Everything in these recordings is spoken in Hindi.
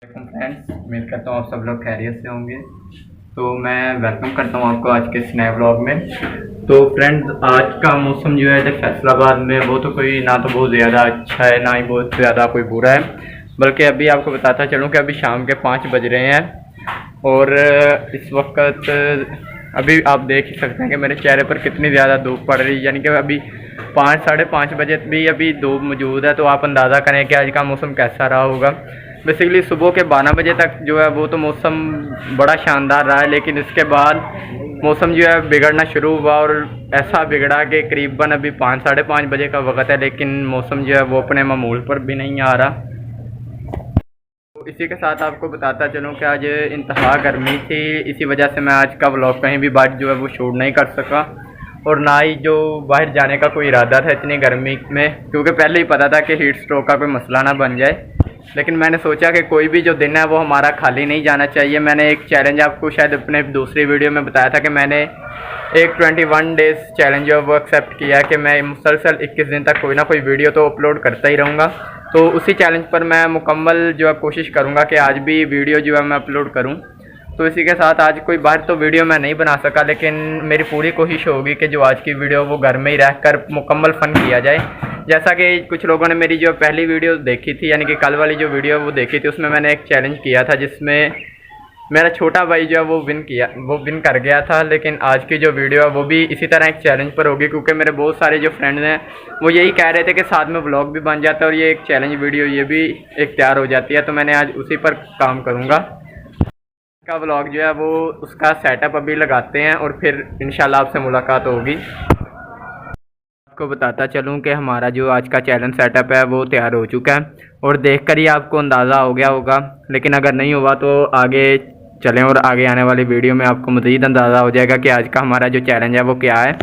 फ्रेंड्स, उम्मीद करता हूँ आप सब लोग खैरियत से होंगे। तो मैं वेलकम करता हूँ आपको आज के इस नए ब्लॉग में। तो फ्रेंड्स, आज का मौसम जो है फैसलाबाद में वो तो कोई ना तो बहुत ज़्यादा अच्छा है ना ही बहुत ज़्यादा कोई बुरा है, बल्कि अभी आपको बताता चलूँ कि अभी शाम के 5 बज रहे हैं और इस वक्त अभी आप देख ही सकते हैं कि मेरे चेहरे पर कितनी ज़्यादा धूप पड़ रही है। यानी कि अभी 5 साढ़े 5 बजे भी अभी धूप मौजूद है, तो आप अंदाज़ा करें कि आज का मौसम कैसा रहा होगा। बेसिकली सुबह के 12 बजे तक जो है वो तो मौसम बड़ा शानदार रहा है, लेकिन इसके बाद मौसम जो है बिगड़ना शुरू हुआ और ऐसा बिगड़ा कि करीबन अभी 5 साढ़े 5 बजे का वक्त है, लेकिन मौसम जो है वो अपने मामूल पर भी नहीं आ रहा। तो इसी के साथ आपको बताता चलूँ कि आज इंतहा गर्मी थी, इसी वजह से मैं आज का व्लॉग कहीं भी बाहर जो है वो शूट नहीं कर सका और ना ही जो बाहर जाने का कोई इरादा था इतनी गर्मी में, क्योंकि पहले ही पता था कि हीट स्ट्रोक का कोई मसला ना बन जाए। लेकिन मैंने सोचा कि कोई भी जो दिन है वो हमारा खाली नहीं जाना चाहिए। मैंने एक चैलेंज आपको शायद अपने दूसरी वीडियो में बताया था कि मैंने एक 21 डेज़ चैलेंज जो है वो एक्सेप्ट किया है कि मैं मुसलसल 21 दिन तक कोई ना कोई वीडियो तो अपलोड करता ही रहूँगा। तो उसी चैलेंज पर मैं मुकम्मल जो है कोशिश करूँगा कि आज भी वीडियो जो है मैं अपलोड करूँ। तो इसी के साथ आज कोई बाहर तो वीडियो मैं नहीं बना सका, लेकिन मेरी पूरी कोशिश होगी कि जो आज की वीडियो वो घर में ही रहकर मुकम्मल फ़न किया जाए। जैसा कि कुछ लोगों ने मेरी जो पहली वीडियो देखी थी, यानी कि कल वाली जो वीडियो वो देखी थी, उसमें मैंने एक चैलेंज किया था जिसमें मेरा छोटा भाई जो है वो विन कर गया था। लेकिन आज की जो वीडियो है वो भी इसी तरह एक चैलेंज पर होगी, क्योंकि मेरे बहुत सारे जो फ्रेंड्स हैं वो यही कह रहे थे कि साथ में व्लॉग भी बन जाता है और ये एक चैलेंज वीडियो ये भी एक तैयार हो जाती है। तो मैंने आज उसी पर काम करूँगा। का व्लॉग जो है वो उसका सेटअप अभी लगाते हैं और फिर इंशाल्लाह आपसे मुलाकात होगी। आपको बताता चलूं कि हमारा जो आज का चैलेंज सेटअप है वो तैयार हो चुका है और देखकर ही आपको अंदाज़ा हो गया होगा, लेकिन अगर नहीं हुआ तो आगे चलें और आगे आने वाली वीडियो में आपको मज़ीद अंदाज़ा हो जाएगा कि आज का हमारा जो चैलेंज है वो क्या है।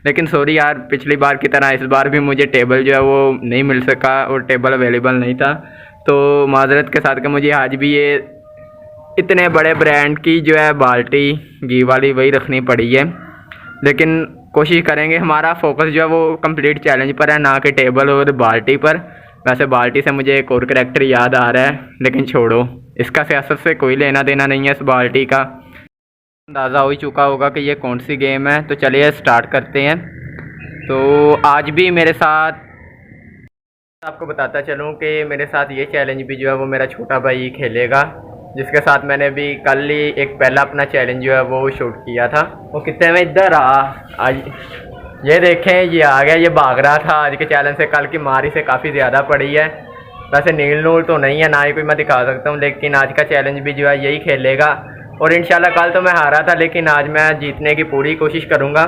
लेकिन सॉरी यार, पिछली बार की तरह इस बार भी मुझे टेबल जो है वो नहीं मिल सका और टेबल अवेलेबल नहीं था, तो माजरत के साथ कि मुझे आज भी ये इतने बड़े ब्रांड की जो है बाल्टी घी वाली वही रखनी पड़ी है। लेकिन कोशिश करेंगे, हमारा फोकस जो है वो कंप्लीट चैलेंज पर है, ना कि टेबल और बाल्टी पर। वैसे बाल्टी से मुझे एक और करैक्टर याद आ रहा है, लेकिन छोड़ो, इसका सियासत से कोई लेना देना नहीं है। इस बाल्टी का अंदाज़ा हो ही चुका होगा कि ये कौन सी गेम है, तो चलिए स्टार्ट करते हैं। तो आज भी मेरे साथ आपको बताता चलूँ कि मेरे साथ ये चैलेंज भी जो है वो मेरा छोटा भाई खेलेगा, जिसके साथ मैंने भी कल ही एक पहला अपना चैलेंज जो है वो शूट किया था। वो कितने में इधर आज ये देखें, ये आ गया, ये भाग रहा था। आज के चैलेंज से कल की मारी से काफ़ी ज़्यादा पड़ी है। वैसे नील नूल तो नहीं है, ना ही कोई मैं दिखा सकता हूँ, लेकिन आज का चैलेंज भी जो है यही खेलेगा और इंशाल्लाह कल तो मैं हारा था, लेकिन आज मैं जीतने की पूरी कोशिश करूँगा।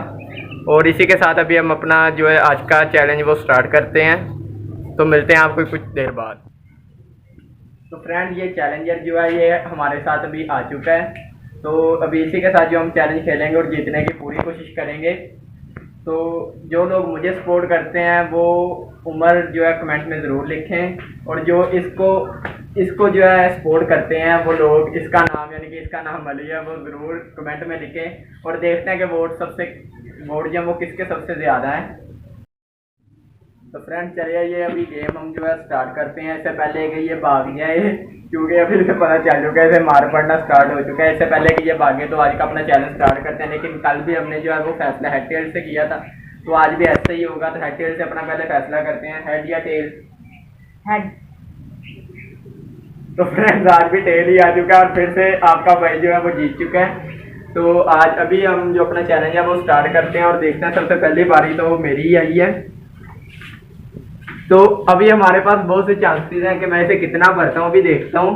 और इसी के साथ अभी हम अपना जो है आज का चैलेंज वो स्टार्ट करते हैं, तो मिलते हैं आपको कुछ देर बाद। तो फ्रेंड, ये चैलेंजर जो है ये हमारे साथ अभी आ चुका है, तो अभी इसी के साथ जो हम चैलेंज खेलेंगे और जीतने की पूरी कोशिश करेंगे। तो जो लोग मुझे सपोर्ट करते हैं वो उम्र जो है कमेंट में ज़रूर लिखें, और जो इसको जो है सपोर्ट करते हैं वो लोग इसका नाम, यानी कि इसका नाम अली है, वो ज़रूर कमेंट में लिखें। और देखते हैं कि वोट जो वो किसके सबसे ज़्यादा हैं। तो फ्रेंड चलिए, ये अभी गेम हम जो है स्टार्ट करते हैं। इससे पहले कि ये भाग जाए, क्योंकि अभी इसे पता चल चुका है, इसे मार पड़ना स्टार्ट हो चुका है। इससे पहले कि ये भागे तो आज का अपना चैलेंज स्टार्ट करते हैं। लेकिन कल भी हमने जो है वो फैसला हेड टेल से किया था, तो आज भी ऐसे ही होगा। तो हेड टेल से अपना पहले फैसला करते हैं, हेड या टेल? हेड। तो फ्रेंड्स, आज भी टेल ही आ चुका है और फिर से आपका भाई जो है वो जीत चुका है। तो आज अभी हम जो अपना चैलेंज है वो स्टार्ट करते हैं और देखते हैं। सबसे पहली बारी तो मेरी ही आई है, तो अभी हमारे पास बहुत से चांसेस हैं कि मैं इसे कितना भरता हूँ, अभी देखता हूँ।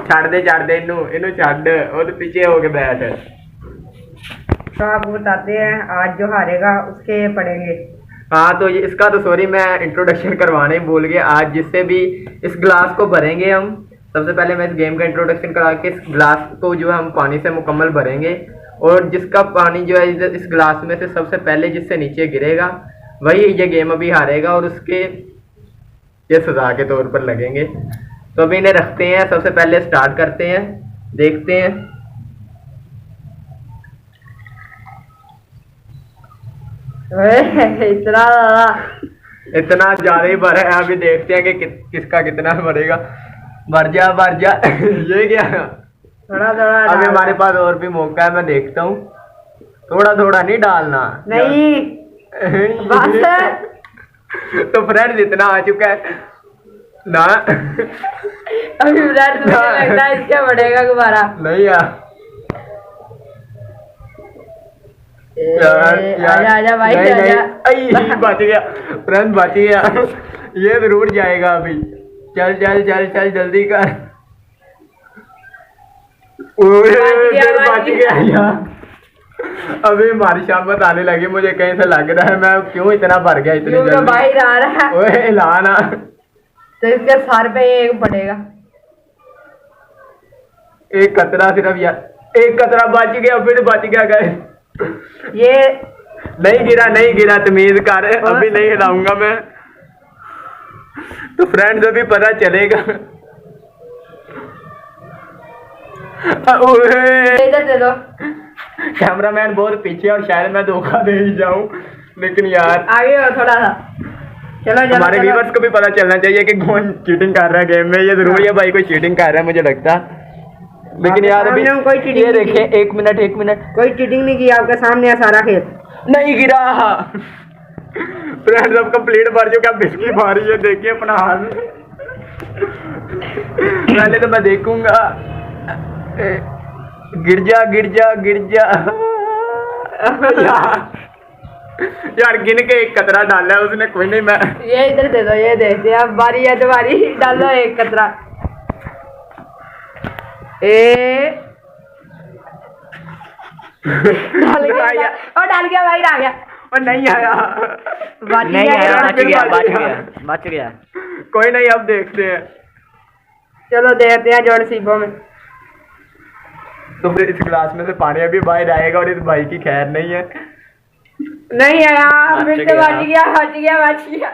छाड़ दे इनू छाड़ और पीछे हो के बैठ। तो आप बताते हैं आज जो हारेगा उसके पड़ेंगे। हाँ, तो इसका तो सॉरी, मैं इंट्रोडक्शन करवाने भूल गया। आज जिससे भी इस ग्लास को भरेंगे हम, सबसे पहले मैं इस गेम का इंट्रोडक्शन करा के इस ग्लास को जो है हम पानी से मुकम्मल भरेंगे, और जिसका पानी जो है इस ग्लास में से सबसे पहले जिससे नीचे गिरेगा वही ये गेम अभी हारेगा और उसके ये सजा के तौर पर लगेंगे। तो अभी इन्हें रखते हैं, सबसे पहले स्टार्ट करते हैं, देखते हैं। इतना ज्यादा ही भरा है, अभी देखते हैं कि किसका कितना भरेगा। मर जा ये क्या। थोड़ा थोड़ा अभी डाल। हमारे पास और भी मौका है, मैं देखता हूँ। थोड़ा थोड़ा नहीं डालना। नहीं बस। तो फ्रेंड्स इतना आ चुका है ना। अभी ब्रेड मुझे लगता है इसके बढ़ेगा दोबारा। नहीं यार आजा आजा भाई नहीं, आजा। नहीं, बच गया फ्रेंड, बच गया। ये जरूर जाएगा अभी। चल चल चल चल जल्दी कर। बच गया यार। अभी हमारी शामत आने लगी, मुझे कहीं से लग रहा है मैं क्यों इतना भर गया इतनी जल्दी। बाहर आ रहा है। ओए हिलाना। तो इसके सर पे एक पड़ेगा। एक कतरा सिर्फ यार, एक कतरा बच गया, फिर बच गया गए। ये नहीं गिरा तमीज कर, अभी नहीं हिलाऊंगा मैं। तो फ्रेंड्स अभी पता चलेगा। इधर दे दो। कैमरामैन बहुत पीछे और शायद मैं धोखा दे ही जाऊं, लेकिन यार आगे हो थोड़ा सा। चलो हमारे व्यूअर्स को भी पता चलना चाहिए कि कौन चीटिंग कर रहा है गेम में। ये जरूर है भाई कोई चीटिंग कर रहा है मुझे लगता, लेकिन यार अभी कोई चीटिंग ये देखिए, एक मिनट, कोई चीटिंग नहीं की, आपके सामने है सारा खेल। नहीं गिरा। फ्रेंड्स अब कंप्लीट भर चुका, बिस्की बारी है, देखिए अपना हाल। पहले तो मैं देखूंगा। गिर जा। यार गिन के एक कतरा डाला है उसने, कोई नहीं। मैं ये इधर दे दो, ये देखते हैं अब बारी है तुम्हारी। डालो एक कतरा। डाल गया भाई, आ गया। और नहीं आया, बच गया। कोई नहीं, अब देखते हैं। चलो देखते हैं जो नसीबों में। तो फिर इस गिलास में से पानी अभी बाहर आएगा और इस भाई की खैर नहीं है। नहीं आया, फिर से बच गया।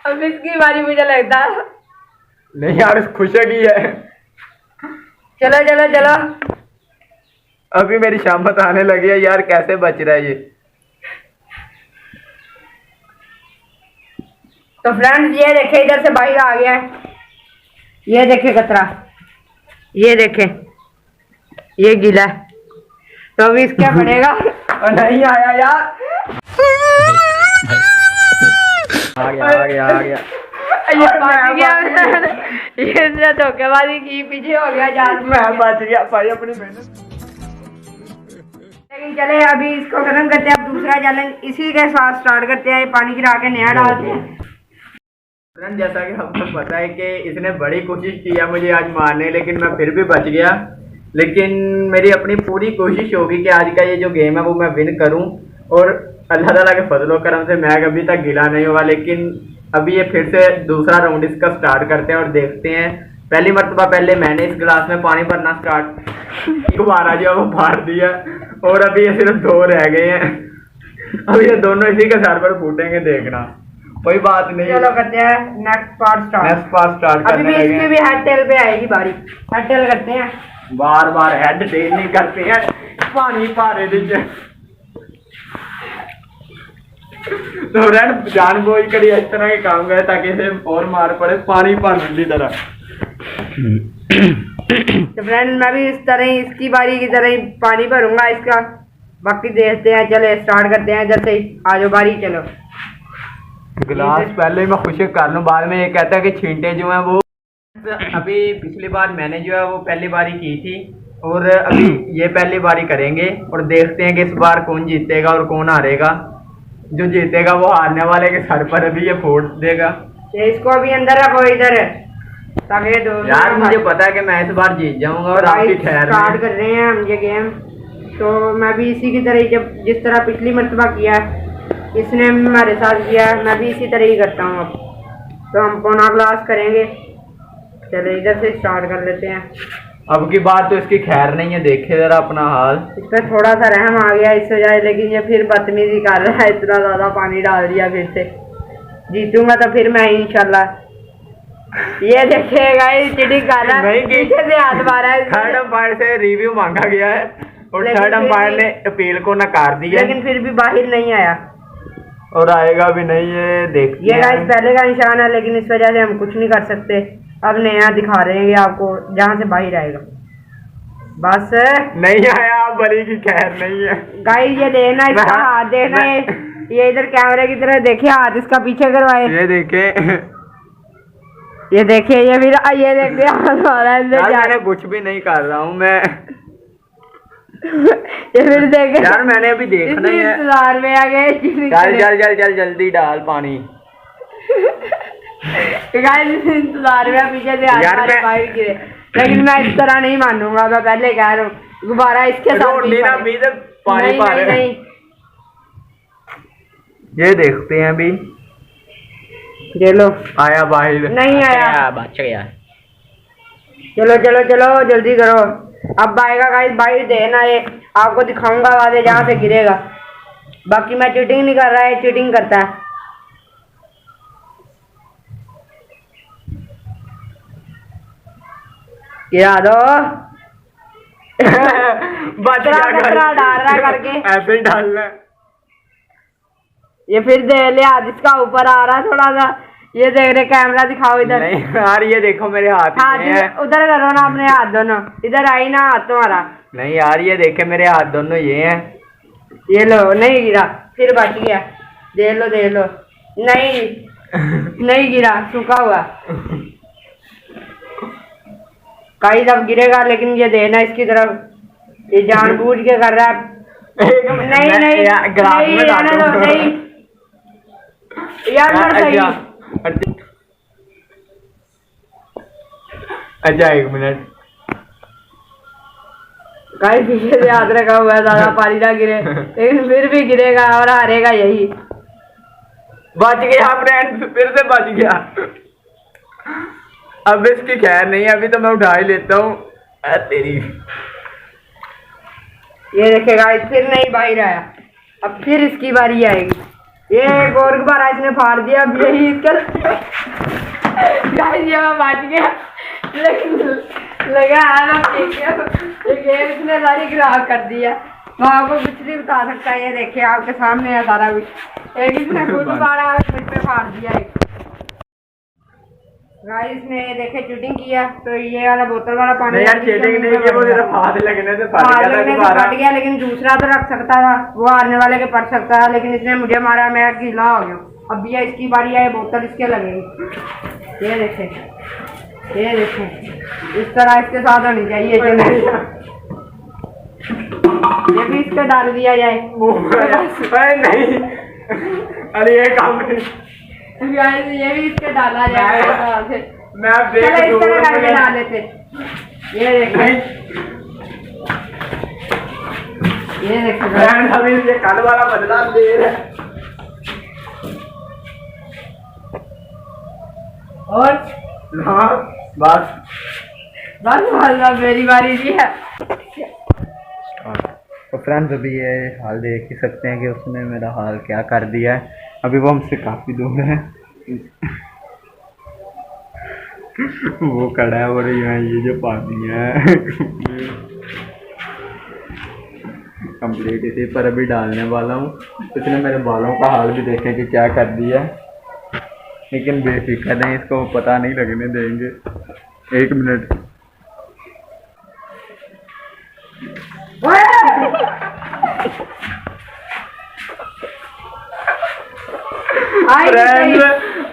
अब इसकी बारी मुझे लगता है। नहीं यार खुश की है। चलो अभी मेरी शामत आने लगी है यार, कैसे बच रहा है ये। तो फ्रेंड्स ये देखे, इधर से बाहर आ गया है। ये देखे कतरा, ये देखे, ये गीला है। तो अभी इसका बढ़ेगा। और नहीं आया यार। आ गया। ये बच गया। ये धोखेबाजी की, पीछे हो गया जान। मैं बच गया भाई अपनी मेहनत। लेकिन चले अभी इसको खत्म करते हैं। अब दूसरा चैलेंज इसी के साथ स्टार्ट करते हैं। पानी गिरा के नया डालते हैं। फ्रेंड जैसा कि आपको पता है कि इसने बड़ी कोशिश की है मुझे आज मारने, लेकिन मैं फिर भी बच गया। लेकिन मेरी अपनी पूरी कोशिश होगी कि आज का ये जो गेम है वो मैं विन करूं, और अल्लाह ताला के फजलो करम से मैं अभी तक गिला नहीं हुआ। लेकिन अभी ये फिर से दूसरा राउंड इसका स्टार्ट करते हैं और देखते हैं। पहली मरतबा पहले मैंने इस गिलास में पानी भरना स्टार्ट, एक बार आ जो वो भर दिया, और अभी ये सिर्फ 2 रह गए हैं। अभी ये दोनों इसी के सर पर फूटेंगे, देखना। कोई बात नहीं, चलो करते हैं नेक्स्ट पार्ट स्टार्ट। अभी भी इसकी भी हेड टेल पे आएगी बारी। हेड टेल करते हैं। बार हेड टेल नहीं करते हैं, पानी पारे दीजिए। तो फ्रेंड जानबूझ कर इस तरह के काम करे ताकि इसे और मार पड़े, पानी पानी की तरह। तो फ्रेंड मैं भी इस तरह ही, इसकी बारी की तरह ही पानी भरूंगा इसका। बाकी देखते हैं, चले स्टार्ट करते हैं। जैसे ही आजो बारी, चलो गिलास पहले ही मैं खुशी कर लूं, बाद में ये कहता है कि छींटे जो हैं वो। अभी पिछली बार मैंने जो है वो पहली बारी की थी, और अभी ये पहली बारी करेंगे, और देखते हैं कि इस बार कौन जीतेगा और कौन हारेगा। जो जीतेगा वो हारने वाले के सर पर अभी ये फोड़ देगा। इसको अभी अंदर रखो, इधर ताकि यार मुझे पता है कि मैं इस बार जीत जाऊंगा, और आपकी खैर स्टार्ट कर रहे हैं हम ये गेम। तो मैं भी इसी की तरह, जब जिस तरह पिछली मरतबा किया इसने हमारे साथ किया, मैं भी इसी तरह ही करता हूँ। अब तो हम पौना ग्लास करेंगे। चलो इधर से स्टार्ट कर लेते हैं। अब की बात तो इसकी खैर नहीं है, देखे जरा अपना हाल। इस पर थोड़ा सा रहम आ गया इस वजह, लेकिन ये फिर बदतमीजी कर रहा है। इतना ज्यादा पानी डाल दिया, फिर से जीतूंगा तो फिर मैं इंशाल्लाह। ये देखिएगा चीटिंग कर रहा है, पीछे से हाथ मारा है। थर्ड अंपायर से रिव्यू मांगा गया है, और थर्ड अंपायर ने अपील को नकार दिया, लेकिन फिर भी बाहर नहीं आया, और आएगा भी नहीं। ये देखिए, ये गाइस पहले का निशान है, लेकिन इस वजह से हम कुछ नहीं कर सकते। अब नया दिखा रहे हैं आपको जहाँ से बाहर आएगा। बस नहीं आया, बड़ी की खैर नहीं है। गाइस ये देखना, इसका हाथ देखना, ये इधर कैमरे की तरह देखे, हाथ इसका पीछे करवाए, ये देखे, ये देखिए, ये फिर ये देखिए मैंने कुछ भी नहीं कर रहा हूँ मैं। ये फिर देखे यार मैंने अभी देखना ही है। इंतजार में आ गए। चल चल चल चल जल्दी डाल पानी। गाइस इंतजार में पीछे से हाथ बाहर गिरे, लेकिन मैं इस तरह नहीं मानूंगा, मैं पहले कह रहा हूँ दोबारा इसके साथ पानी पा रहे हैं। ये देखते हैं अभी, ये लो आया बाहर, नहीं आया, बच गया। चलो चलो चलो जल्दी करो, अब आएगा गाइस बाहर देना, ये आपको दिखाऊंगा वादे जहाँ से गिरेगा। बाकी मैं चीटिंग नहीं कर रहा है, चीटिंग करता है। गिरा दो। खतरा डाल रहा करके, ऐसे ही डालना है। ये फिर दे ले, हाथ इसका ऊपर आ रहा थोड़ा सा, ये देख रहे, कैमरा दिखाओ इधर। नहीं यार ये देखो मेरे हाथ हाथ उधर करो ना अपने हाथ दोनों, इधर आई ना हाथ तुम्हारा। नहीं यार ये देखे मेरे हाथ दोनों ये हैं। ये लो, नहीं गिरा, फिर बच गया, देख लो देख लो, नहीं नहीं गिरा, सूखा हुआ। कहीं अब गिरेगा, लेकिन ये देना इसकी तरफ, ये जानबूझ के कर रहा है। नहीं नहीं नहीं आने दो, नहीं यार मर सही। अच्छा एक मिनट, कहीं पीछे से हाथ रखा हुआ है, ज्यादा पानी ना गिरे, लेकिन फिर भी गिरेगा और हारेगा यही। बच गया फ्रेंड, फिर से बच गया। अब इसकी खैर नहीं, अभी तो मैं उठा ही लेता हूँ। तेरी ये देखेगा, फिर नहीं बाहर आया, अब फिर इसकी बारी आएगी। ये गोर बारा इसने फाड़ दिया, अब यही इसका ये बच गया, लेकिन लगा लेकिन इसने सारी खराब कर दिया। मैं आपको कुछ नहीं बता सकता, ये देखिए आपके सामने है सारा कुछ। एक इसने खुद मारा, मुझ पे फाड़ दिया। गाइस ने देखे चीटिंग किया, तो ये वाला बोतल वाला पानी यार चीटिंग नहीं किया, वो सिर्फ हाथ लगने से फट गया, लेकिन दूसरा तो रख सकता था, वो हारने वाले के पड़ सकता था, लेकिन इसने मुझे मारा, मैं गीला हो गया। अब भैया इसकी बारी है, बोतल इसके लगेगी। ये देखे, ये देखे, इस तरह इसके साथ होनी चाहिए। ये भी इसके डाल दिया जाए। नहीं अरे ये काम नहीं, ये भी इसके डाला जाए। मैं इस तरह करके डाल लेते। ये देखे, ये देखे, अभी ये कल वाला बदला दे रहा है। और हाँ बस बस मेरी बारी जी है। तो फ्रेंड्स अभी ये हाल देख ही सकते हैं कि उसने मेरा हाल क्या कर दिया है। अभी वो हमसे काफ़ी दूर है, वो खड़ा है और यहाँ ये जो पानी है कंप्लीट इसी पर अभी डालने वाला हूँ। इसने मेरे बालों का हाल भी देखे कि क्या कर दिया, लेकिन बेफिक्र नहीं, इसको पता नहीं लगने देंगे। एक मिनट,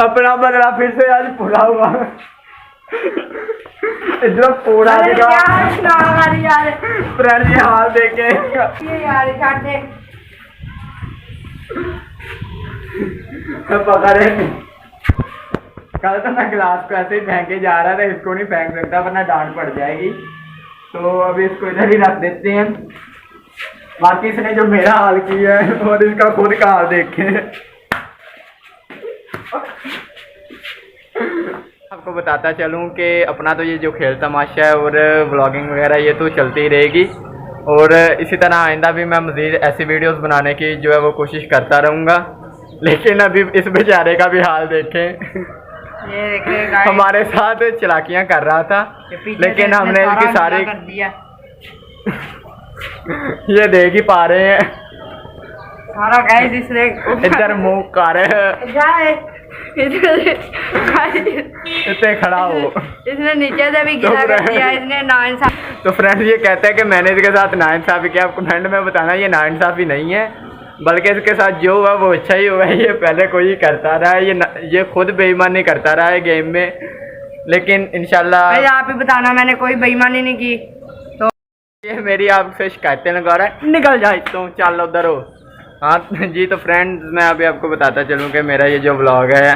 अपना बदला फिर से आज पूरा हुआ। इतना पूरा फ्रेंड ये हाल देखे पकड़े। कल तो मैं गिलास को ऐसे ही फेंके जा रहा था, इसको नहीं फेंक सकता वरना डांट पड़ जाएगी, तो अभी इसको इधर ही रख देते हैं। बाकी इसने जो मेरा हाल किया है और इसका खुद का हाल देखे। आपको बताता चलूं कि अपना तो ये जो खेल तमाशा है और व्लॉगिंग वगैरह ये तो चलती ही रहेगी, और इसी तरह आइंदा भी मैं मज़ीद ऐसी वीडियोस बनाने की जो है वो कोशिश करता रहूँगा। लेकिन अभी इस बेचारे का भी हाल देखें, हमारे साथ चलाकियाँ कर रहा था, लेकिन हमने इसकी सारी कर दिया। ये देख ही पा रहे हैं सारा गाइस इसने इधर मुँह कर इतने खड़ा हो। इसने नीचे से भी गिरा कर दिया, इसने नाइंसाफी। तो फ्रेंड ये कहता है कि मैंने इसके साथ नाइंसाफी किया। आपको फ्रेंड में बताना ये नाइंसाफी नहीं है, बल्कि इसके साथ जो हुआ वो अच्छा ही हुआ है। ये पहले कोई करता रहा है, ये खुद बेईमानी करता रहा है गेम में, लेकिन इंशाल्लाह आप ही बताना मैंने कोई बेईमानी नहीं की। तो ये मेरी आपसे शिकायतें लगा रहा है, निकल जाए तो चल उधर हो। हाँ जी, तो फ्रेंड्स मैं अभी आपको बताता चलूँ कि मेरा ये जो व्लॉग है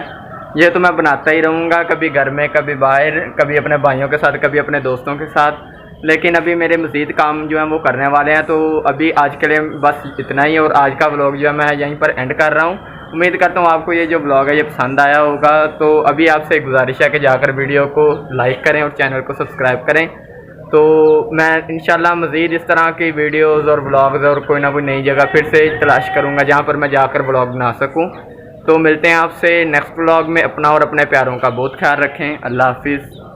ये तो मैं बनाता ही रहूँगा, कभी घर में, कभी बाहर, कभी अपने भाइयों के साथ, कभी अपने दोस्तों के साथ। लेकिन अभी मेरे मज़ीद काम जो है वो करने वाले हैं, तो अभी आज के लिए बस इतना ही। और आज का व्लॉग जो है मैं यहीं पर एंड कर रहा हूँ। उम्मीद करता हूँ आपको ये जो व्लॉग है ये पसंद आया होगा। तो अभी आपसे गुजारिश है कि जाकर वीडियो को लाइक करें और चैनल को सब्सक्राइब करें। तो मैं इंशाल्लाह मज़ीद इस तरह की वीडियोज़ और व्लॉग्स और कोई ना कोई नई जगह फिर से तलाश करूँगा जहाँ पर मैं जाकर व्लॉग बना सकूँ। तो मिलते हैं आपसे नेक्स्ट व्लॉग में। अपना और अपने प्यारों का बहुत ख्याल रखें। अल्लाह हाफिज़।